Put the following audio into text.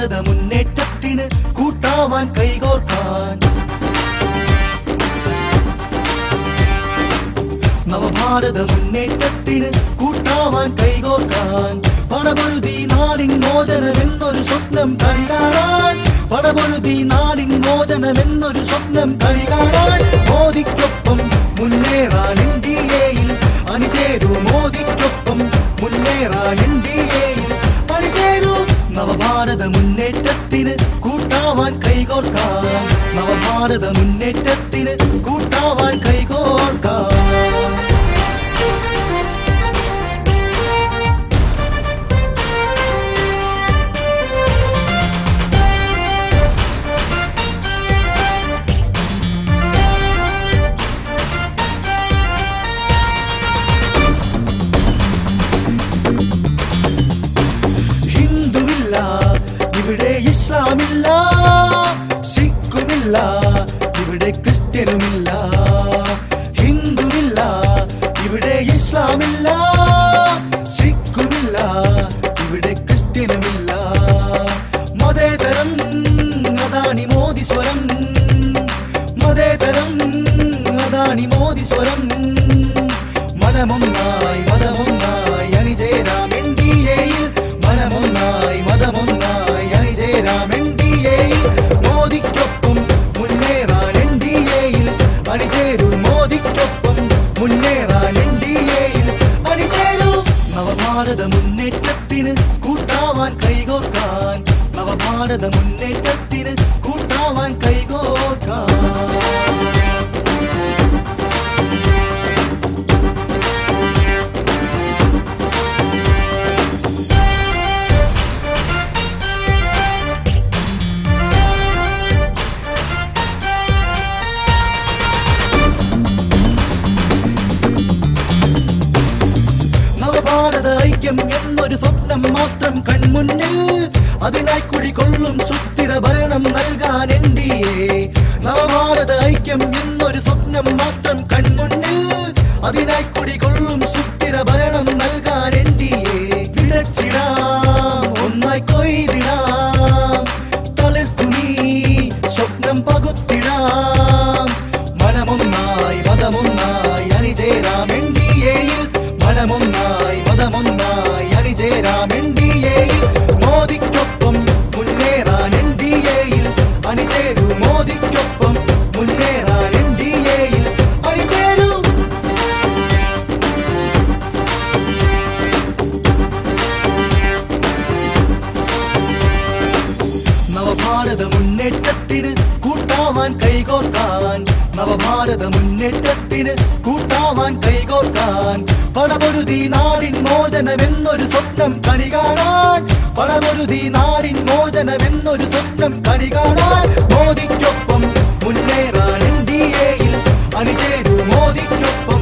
നവഭാരത മുന്നേറ്റത്തിന് കൂട്ടാവാൻ കൈകോർക്കാൻ നവഭാരത മുന്നേറ്റത്തിന് കൂട്ടാവാൻ കൈകോർക്കാൻ പടപൊരുതി നാടിൻ മോചനമെന്നൊരു സ്വപ്നം കൈകാണാൻ പടപൊരുതി നാടിൻ മോചനമെന്നൊരു സ്വപ്നം കൈകാണാൻ മോദിക്കൊപ്പം മുന്നേറാൻ NDAയിൽ അണിചേരൂ മോദിക്കൊപ്പം മുന്നേറാൻ NDAയിൽ അണിചേരൂ നവഭാരത മുന്നേറ്റത്തിന് കൂട്ടാവാൻ കൈകോർക്കാൻ നവഭാരത മുന്നേറ്റത്തിന് കൂട്ടാവാൻ കൈകോർക്കാൻ ഇവിടെ ഇസ്ലാമില്ല സിഖുമില്ല ഇവിടെ ക്രിസ്ത്യനുമില്ല ഹിന്ദുവില്ല ഇവിടെ ഇസ്ലാമില്ല സിഖുമില്ല ഇവിടെ ക്രിസ്ത്യനുമില്ല മതേതരം അദാനി മോദി സ്വരം മതേതരം അദാനി മോദി സ്വരം മനമൊന്നായി മതമൊന്നായി അണിചേരാം NDAയിൽ മനമൊന്നായി മതമൊന്നായി അണിചേരാം NDAയിൽ മോദിക്കൊപ്പം മുന്നേറാൻ NDAയിൽ അണിചേരൂ മോദിക്കൊപ്പം മുന്നേറാൻ NDAയിൽ അണിചേരൂ നവഭാരത മുന്നേറ്റത്തിന് കൂട്ടാവാൻ കൈകോർക്കാൻ നവഭാരത മുന്നേറ്റത്തിന് കൂട്ടാവാൻ കൈകോർക്കാൻ നവഭാരത ഐക്യം എന്നൊരു സ്വപ്നം മാത്രം കൺമുന്നിൽ അതിനായി കുടികൊള്ളും സുസ്ഥിര ഭരണം നൽകാൻ NDA നവഭാരത ഐക്യം എന്നൊരു സ്വപ്നം മാത്രം കൺമുന്നിൽ അതിനായി കുടികൊള്ളും സുസ്ഥിര ഭരണം നൽകാൻ NDA വിതച്ചിടാം ഒന്നായി കൊയ്തിടാം തളിർത്തുനീ സ്വപ്നം പകുത്തിടാം മനമൊന്നായി മതമൊന്നായി അണിചേരാം NDAയിൽ മനമൊന്നായി മതമൊന്നായി അണിചേരാം NDAയിൽ മോദിക്കൊപ്പം മുന്നേറാൻ NDAയിൽ അണിചേരൂ മോദിക്കൊപ്പം മുന്നേറാൻ NDAയിൽ അണിചേരൂ നവഭാരത മുന്നേറ്റത്തിന് കൂട്ടാവാൻ കൈകോർക്കാൻ നവഭാരത മുന്നേറ്റത്തിന് കൂട്ടാവാൻ കൈകോർക്കാൻ പടപൊരുതി നാടിൻ മോചനമെന്നൊരു സ്വപ്നം കണികാണാൻ പടപൊരുതി നാടിൻ മോചനമെന്നൊരു സ്വപ്നം കണികാണാൻ മോദിക്കൊപ്പം മുന്നേറാൻ NDAയിൽ അണിചേരൂ മോദിക്കൊപ്പം